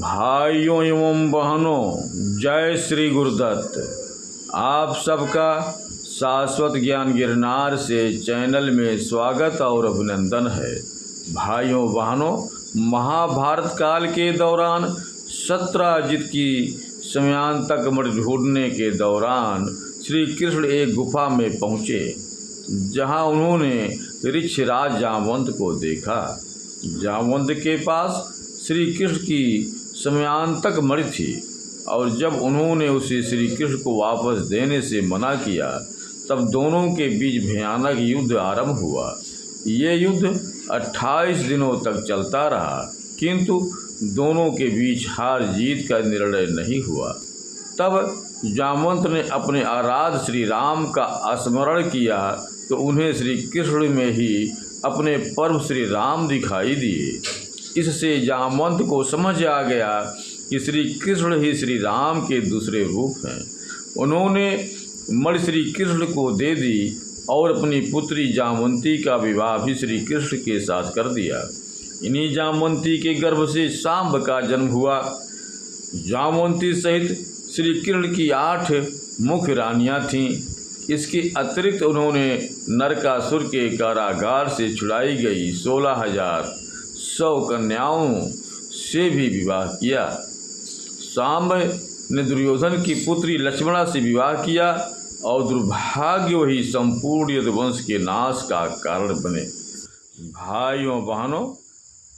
भाइयों एवं बहनों, जय श्री गुरुदत्त। आप सबका शाश्वत ज्ञान गिरनार से चैनल में स्वागत और अभिनंदन है। भाइयों बहनों, महाभारत काल के दौरान सत्राजित की समयांतक मणि ढूंढने के दौरान श्री कृष्ण एक गुफा में पहुँचे, जहाँ उन्होंने ऋक्षराज जामवंत को देखा। जामवंत के पास श्री कृष्ण की समयांतक मणि थी और जब उन्होंने उसे श्री कृष्ण को वापस देने से मना किया, तब दोनों के बीच भयानक युद्ध आरंभ हुआ। ये युद्ध 28 दिनों तक चलता रहा, किंतु दोनों के बीच हार जीत का निर्णय नहीं हुआ। तब जामवंत ने अपने आराध्य श्री राम का स्मरण किया तो उन्हें श्री कृष्ण में ही अपने परम श्री राम दिखाई दिए। इससे जामवंत को समझ आ गया कि श्री कृष्ण ही श्री राम के दूसरे रूप हैं। उन्होंने मणि श्री कृष्ण को दे दी और अपनी पुत्री जामवंती का विवाह भी श्री कृष्ण के साथ कर दिया। इन्हीं जामवंती के गर्भ से सांब का जन्म हुआ। जामवंती सहित श्री कृष्ण की 8 मुख्य रानियां थीं। इसके अतिरिक्त उन्होंने नरकासुर के कारागार से छुड़ाई गई 16,100 कन्याओं से भी विवाह किया। सांब ने दुर्योधन की पुत्री लक्ष्मणा से विवाह किया और दुर्भाग्य वही संपूर्ण यदुवंश के नाश का कारण बने। भाइयों बहनों,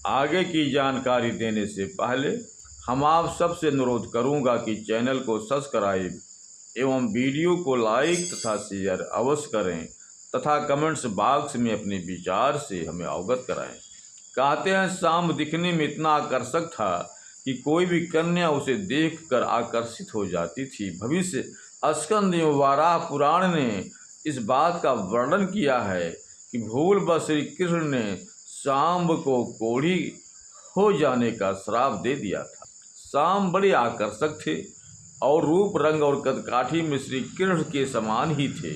आगे की जानकारी देने से पहले हम आप सबसे अनुरोध करूंगा कि चैनल को सब्सक्राइब एवं वीडियो को लाइक तथा शेयर अवश्य करें तथा कमेंट्स बॉक्स में अपने विचार से हमें अवगत कराएं। कहते हैं सांब दिखने में इतना आकर्षक था कि कोई भी कन्या उसे देखकर आकर्षित हो जाती थी। भविष्य स्कंद एवं वाराह पुराण ने इस बात का वर्णन किया है कि भूलवश श्री कृष्ण ने सांब को कोढ़ी हो जाने का श्राप दे दिया था। सांब बड़े आकर्षक थे और रूप, रंग और कदकाठी में श्री कृष्ण के समान ही थे।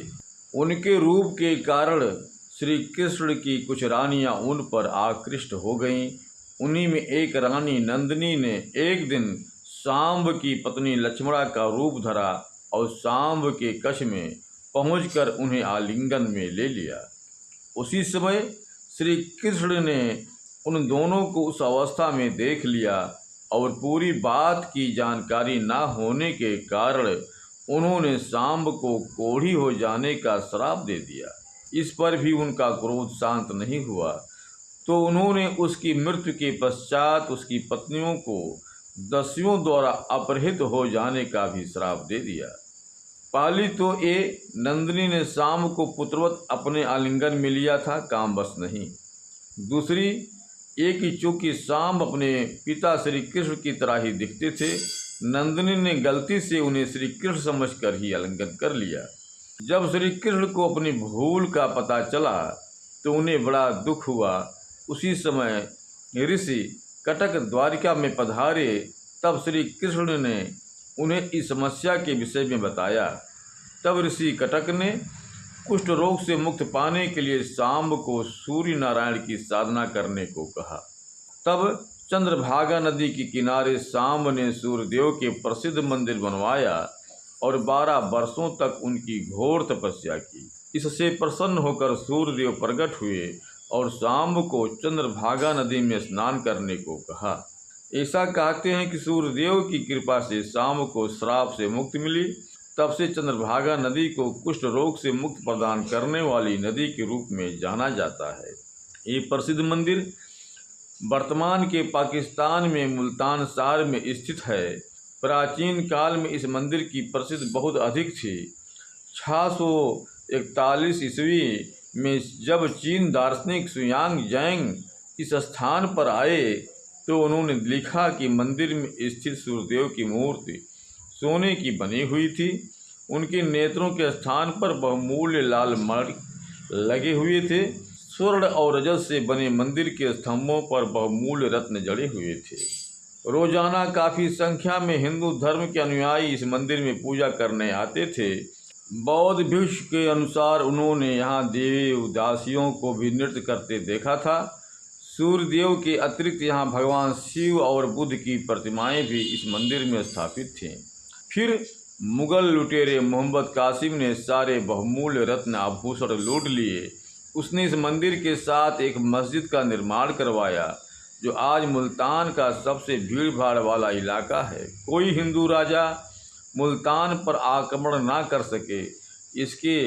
उनके रूप के कारण श्री कृष्ण की कुछ रानियां उन पर आकृष्ट हो गईं। उन्हीं में एक रानी नंदिनी ने एक दिन सांब की पत्नी लक्ष्मणा का रूप धरा और सांब के कक्ष में पहुंचकर उन्हें आलिंगन में ले लिया। उसी समय श्री कृष्ण ने उन दोनों को उस अवस्था में देख लिया और पूरी बात की जानकारी न होने के कारण उन्होंने सांब को कोढ़ी हो जाने का श्राप दे दिया। इस पर भी उनका क्रोध शांत नहीं हुआ, तो उन्होंने उसकी मृत्यु के पश्चात उसकी पत्नियों को दस्युओं द्वारा अपहृत हो जाने का भी श्राप दे दिया। पहली तो ये नंदिनी ने सांब को पुत्रवत अपने आलिंगन में लिया था, कामवश नहीं। दूसरी ये कि चूंकि सांब अपने पिता श्री कृष्ण की तरह ही दिखते थे, नंदिनी ने गलती से उन्हें श्री कृष्ण समझकर ही आलिंगन कर लिया। जब श्री कृष्ण को अपनी भूल का पता चला तो उन्हें बड़ा दुख हुआ। उसी समय ऋषि कटक द्वारिका में पधारे। तब श्री कृष्ण ने उन्हें इस समस्या के विषय में बताया। तब ऋषि कटक ने कुष्ठ रोग से मुक्त पाने के लिए सांब को सूर्य नारायण की साधना करने को कहा। तब चंद्रभागा नदी के किनारे सांब ने सूर्यदेव के प्रसिद्ध मंदिर बनवाया और 12 वर्षों तक उनकी घोर तपस्या की। इससे प्रसन्न होकर सूर्यदेव प्रकट हुए और सांब को चंद्रभागा नदी में स्नान करने को कहा। ऐसा कहते हैं कि सूर्यदेव की कृपा से सांब को श्राप से मुक्ति मिली। तब से चंद्रभागा नदी को कुष्ठ रोग से मुक्त प्रदान करने वाली नदी के रूप में जाना जाता है। ये प्रसिद्ध मंदिर वर्तमान के पाकिस्तान में मुल्तान शहर में स्थित है। प्राचीन काल में इस मंदिर की प्रसिद्धि बहुत अधिक थी। 641 ईस्वी में जब चीन दार्शनिक सुयांग जैंग इस स्थान पर आए तो उन्होंने लिखा कि मंदिर में स्थित सूर्यदेव की मूर्ति सोने की बनी हुई थी। उनके नेत्रों के स्थान पर बहुमूल्य लाल मणि लगे हुए थे। स्वर्ण और रजत से बने मंदिर के स्तंभों पर बहुमूल्य रत्न जड़े हुए थे। रोजाना काफ़ी संख्या में हिंदू धर्म के अनुयायी इस मंदिर में पूजा करने आते थे। बौद्ध भिक्षु के अनुसार उन्होंने यहाँ देवी दासियों को भी नृत्य करते देखा था। सूर्यदेव के अतिरिक्त यहाँ भगवान शिव और बुद्ध की प्रतिमाएं भी इस मंदिर में स्थापित थीं। फिर मुगल लुटेरे मोहम्मद कासिम ने सारे बहुमूल्य रत्न आभूषण लूट लिए। उसने इस मंदिर के साथ एक मस्जिद का निर्माण करवाया, जो आज मुल्तान का सबसे भीड़ भाड़ वाला इलाका है। कोई हिंदू राजा मुल्तान पर आक्रमण ना कर सके, इसके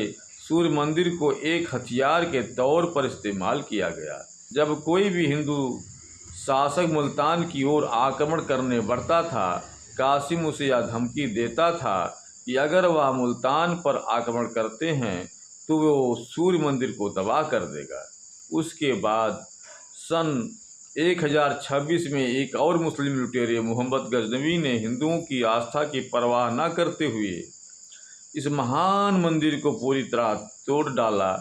सूर्य मंदिर को एक हथियार के तौर पर इस्तेमाल किया गया। जब कोई भी हिंदू शासक मुल्तान की ओर आक्रमण करने बढ़ता था, कासिम उसे यह धमकी देता था कि अगर वह मुल्तान पर आक्रमण करते हैं तो वो सूर्य मंदिर को तबाह कर देगा। उसके बाद सन 1026 में एक और मुस्लिम लुटेरे मोहम्मद गजनवी ने हिंदुओं की आस्था की परवाह न करते हुए इस महान मंदिर को पूरी तरह तोड़ डाला।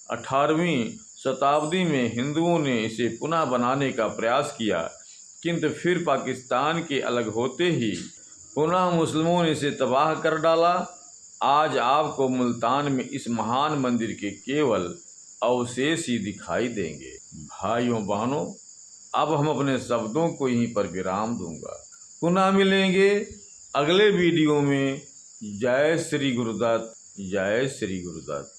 18वीं शताब्दी में हिंदुओं ने इसे पुनः बनाने का प्रयास किया, किंतु फिर पाकिस्तान के अलग होते ही पुनः मुस्लिमों ने इसे तबाह कर डाला। आज आपको मुल्तान में इस महान मंदिर के केवल अवशेष ही दिखाई देंगे। भाइयों बहनों, अब हम अपने शब्दों को यहीं पर विराम दूंगा। पुनः मिलेंगे अगले वीडियो में। जय श्री गुरुदत्त, जय श्री गुरुदत्त।